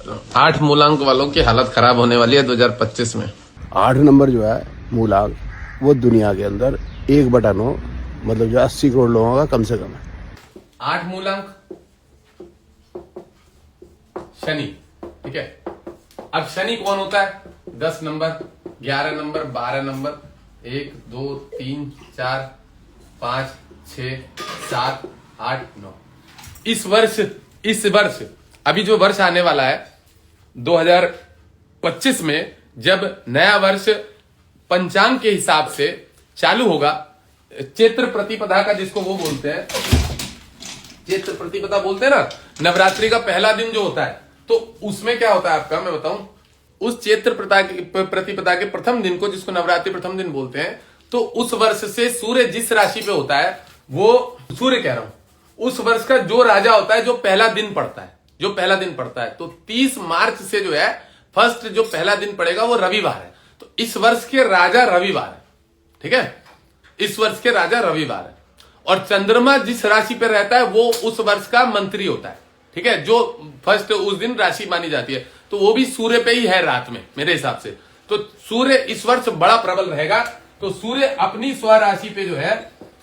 8 मूलांक वालों की हालत खराब होने वाली है 2025 में। 8 नंबर जो है मूलांक वो दुनिया के अंदर 1/9 मतलब जो 80 करोड़ लोगों का कम से कम है। 8 मूलांक शनि, ठीक है। अब शनि कौन होता है? 10 नंबर, 11 नंबर, 12 नंबर, 1 2 3 4 5 6 7 8 9। इस वर्ष अभी जो वर्ष आने वाला है 2025 में, जब नया वर्ष पंचांग के हिसाब से चालू होगा, चैत्र प्रतिपदा का जिसको वो बोलते हैं, चैत्र प्रतिपदा बोलते हैं ना, नवरात्रि का पहला दिन जो होता है, तो उसमें क्या होता है आपका, मैं बताऊं, उस चैत्र प्रतिपदा के प्रथम दिन को, जिसको नवरात्रि प्रथम दिन बोलते हैं, तो उस वर्ष से सूर्य जिस राशि पे होता है, वो सूर्य कह रहा हूं, उस वर्ष का जो राजा होता है, जो पहला दिन पड़ता है, तो 30 मार्च से जो है फर्स्ट जो पहला दिन पड़ेगा वो रविवार है। तो इस वर्ष के राजा रविवार है, ठीक है, इस वर्ष के राजा रविवार है। और चंद्रमा जिस राशि पे रहता है वो उस वर्ष का मंत्री होता है, ठीक है, जो फर्स्ट उस दिन राशि मानी जाती है, तो वो भी सूर्य पे ही है रात में मेरे हिसाब से। तो सूर्य इस वर्ष बड़ा प्रबल रहेगा। तो सूर्य अपनी स्वराशि पे जो है,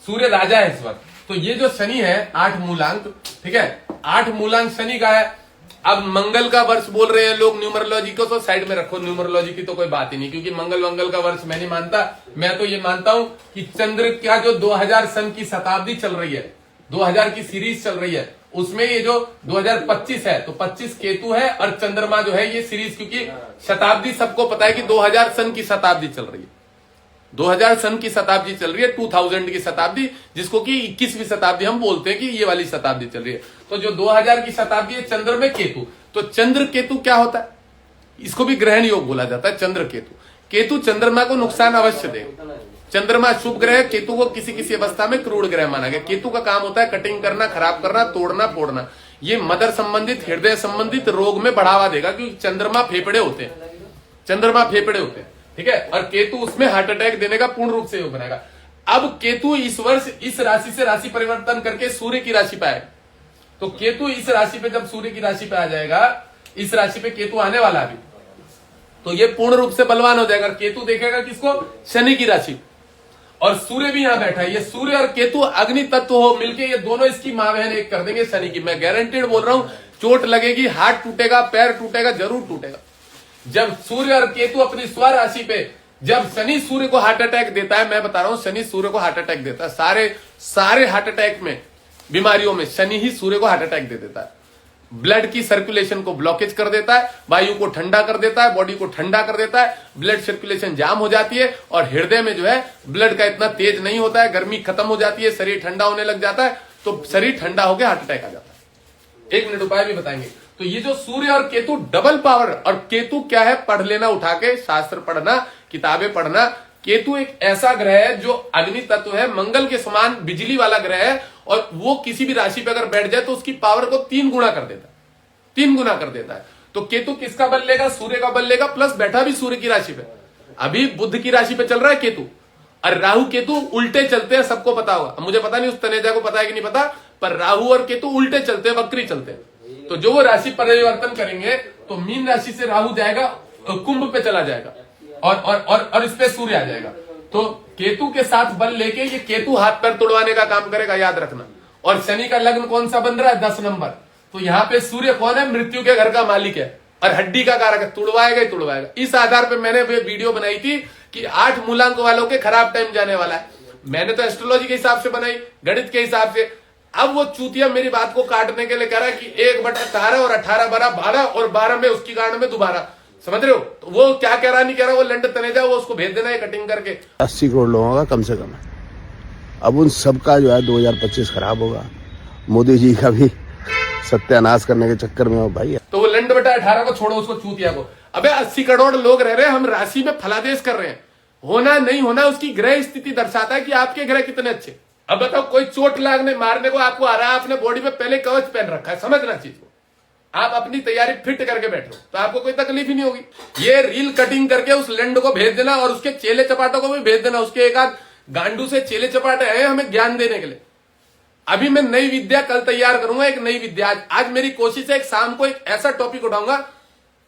सूर्य राजा है इस वर्ष। तो ये जो शनि है 8 मूलांक, ठीक है, 8 मूलांक शनि का है। अब मंगल का वर्ष बोल रहे हैं लोग, न्यूमरोलॉजी को तो साइड में रखो, न्यूमरोलॉजी की तो कोई बात ही नहीं, क्योंकि मंगल का वर्ष मैं नहीं मानता। मैं तो ये मानता हूं कि चंद्र का जो 2000 सन की शताब्दी चल रही है, 2000 की सीरीज चल रही है, उसमें ये जो 2025 है, तो 25 केतु है और चंद्रमा जो है ये सीरीज, क्योंकि शताब्दी सबको पता है कि 2000 सन की शताब्दी चल रही है, 2000 सन की शताब्दी चल रही है, 2000 की शताब्दी, जिसको कि 21वीं शताब्दी हम बोलते हैं कि ये वाली शताब्दी चल रही है। तो जो 2000 की शताब्दी है, चंद्र में केतु। तो चंद्र केतु क्या होता है? इसको भी ग्रहण योग बोला जाता है, चंद्र केतु। केतु चंद्रमा को नुकसान अवश्य देगा। चंद्रमा शुभ ग्रह, केतु को किसी किसी अवस्था में क्रूर ग्रह माना गया। केतु का काम होता है कटिंग करना, खराब करना, तोड़ना फोड़ना। ये मदर संबंधित, हृदय संबंधित रोग में बढ़ावा देगा, क्योंकि चंद्रमा फेफड़े होते हैं, ठीक है, और केतु उसमें हार्ट अटैक देने का पूर्ण रूप से योग बनाएगा। अब केतु इस वर्ष इस राशि से राशि परिवर्तन करके सूर्य की राशि पे आएगा। तो केतु इस राशि पे जब सूर्य की राशि पे आ जाएगा, इस राशि पे केतु आने वाला अभी, तो ये पूर्ण रूप से बलवान हो जाएगा। केतु देखेगा किसको? शनि की राशि। और सूर्य भी यहां बैठा है, ये सूर्य और केतु अग्नि तत्व हो मिलके, ये दोनों इसकी मां बहन एक कर देंगे शनि की। मैं गारंटेड बोल रहा हूं, चोट लगेगी, हाथ टूटेगा, पैर टूटेगा, जरूर टूटेगा। जब सूर्य और केतु अपनी स्वराशि पे, जब शनि सूर्य को हार्ट अटैक देता है, मैं बता रहा हूं, शनि सूर्य को हार्ट अटैक देता है। सारे हार्ट अटैक में, बीमारियों में शनि ही सूर्य को हार्ट अटैक दे देता है। ब्लड की सर्कुलेशन को ब्लॉकेज कर देता है, वायु को ठंडा कर देता है, बॉडी को ठंडा कर देता है, ब्लड सर्कुलेशन जाम हो जाती है, और हृदय में जो है ब्लड का इतना तेज नहीं होता है, गर्मी खत्म हो जाती है, शरीर ठंडा होने लग जाता है, तो शरीर ठंडा होकर हार्ट अटैक आ जाता है। 1 मिनट उपाय भी बताएंगे। तो ये जो सूर्य और केतु डबल पावर, और केतु क्या है? पढ़ लेना, उठा के शास्त्र पढ़ना, किताबें पढ़ना। केतु एक ऐसा ग्रह है जो अग्नि तत्व है, मंगल के समान बिजली वाला ग्रह है, और वो किसी भी राशि पे अगर बैठ जाए तो उसकी पावर को 3 गुना कर देता है, 3 गुना कर देता है। तो केतु किसका बल लेगा? सूर्य का बल लेगा, प्लस बैठा भी सूर्य की राशि पे। अभी बुध की राशि पे चल रहा है केतु, और राहु केतु उल्टे चलते हैं, सबको पता होगा। मुझे पता नहीं उस तनेजा को पता है कि नहीं पता, पर राहु और केतु उल्टे चलते हैं, वक्री चलते हैं। तो जो वो राशि परिवर्तन करेंगे, तो मीन राशि से राहु जाएगा, कुंभ पे चला जाएगा, और इस पे सूर्य आ जाएगा। तो केतु के साथ बल लेके ये केतु हाथ पैर तोड़वाने का काम करेगा, याद रखना। और शनि का लग्न कौन सा बन रहा है? 10 नंबर। तो यहाँ पे सूर्य कौन है? मृत्यु के घर का मालिक है, और हड्डी का कारक है, तुड़वाएगा ही तुड़वाएगा। इस आधार पर मैंने वीडियो बनाई थी कि 8 मूलांक वालों के खराब टाइम जाने वाला है। मैंने तो एस्ट्रोलॉजी के हिसाब से बनाई, गणित के हिसाब से। अब वो चूतिया मेरी बात को काटने के लिए कह रहा है कि 1/18 और 18 बरा 12, और 12 में उसकी गांड में दोबारा, समझ रहे हो? तो वो क्या कह रहा नहीं कह रहा, वो लंड तनेजा, वो उसको भेज देना है कटिंग करके। 80 करोड़ लोगों का कम से कम है। अब उन सबका जो है 2025 खराब होगा। मोदी जी का भी सत्यानाश करने के चक्कर में हो भाई। तो वो लंड बटा 18 को छोड़ो, उसको चूतिया को। अबे 80 करोड़ लोग रह रहे हैं, हम राशि में फलादेश कर रहे हैं। होना नहीं होना उसकी ग्रह स्थिति दर्शाता है कि आपके ग्रह कितने अच्छे। अब बताओ, कोई चोट लागने मारने को आपको आ रहा है, आपने बॉडी पे पहले कवच पहन रखा है, समझना चीज को। आप अपनी तैयारी फिट करके बैठो तो आपको कोई तकलीफ ही नहीं होगी। ये रील कटिंग करके उस लंड को भेज देना, और उसके चेले चपाटों को भी भेज देना। उसके एक आध गांडू से चेले चपाटे हैं हमें ज्ञान देने के लिए। अभी मैं नई विद्या कल तैयार करूंगा, एक नई विद्या। आज मेरी कोशिश है एक शाम को एक ऐसा टॉपिक उठाऊंगा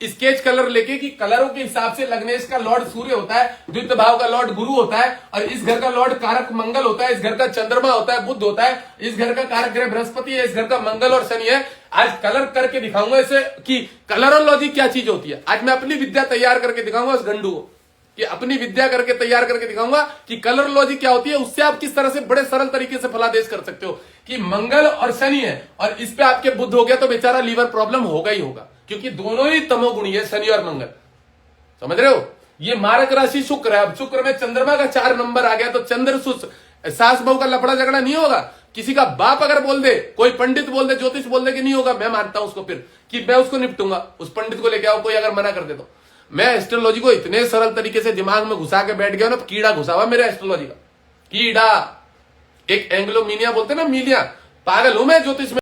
स्केच कलर लेके कि कलरों के हिसाब से लग्नेश का लॉर्ड सूर्य होता है, द्वितीय भाव का लॉर्ड गुरु होता है, और इस घर का लॉर्ड कारक मंगल होता है, इस घर का चंद्रमा होता है, बुध होता है, इस घर का कारक ग्रह बृहस्पति है, इस घर का मंगल और शनि है। आज कलर करके दिखाऊंगा इसे कि कलरोलॉजी क्या चीज होती है। आज मैं अपनी विद्या तैयार करके दिखाऊंगा उस गंडू को, कि अपनी विद्या करके तैयार करके दिखाऊंगा कि कलरोलॉजी क्या होती है, उससे आप किस तरह से बड़े सरल तरीके से फलादेश कर सकते हो कि मंगल और शनि है और इस पे आपके बुध हो गया तो बेचारा लीवर प्रॉब्लम होगा ही होगा, क्योंकि दोनों ही तमोगुणी है, शनि और मंगल। समझ रहे हो? ये मारक राशि शुक्र है। अब शुक्र में चंद्रमा का 4 नंबर आ गया तो चंद्र सास बहू का लफड़ा झगड़ा नहीं होगा। किसी का बाप अगर बोल दे, कोई पंडित बोल दे, ज्योतिष बोल दे कि नहीं होगा, मैं मानता हूं उसको फिर कि मैं उसको निपटूंगा। उस पंडित को लेके आओ, कोई अगर मना कर दे तो। मैं एस्ट्रोलॉजी को इतने सरल तरीके से दिमाग में घुसा के बैठ गया ना, कीड़ा घुसा हुआ मेरे एस्ट्रोलॉजी का, कीड़ा। एक एंग्लोमीनिया बोलते ना, मीलिया, पागल हूं मैं ज्योतिष में।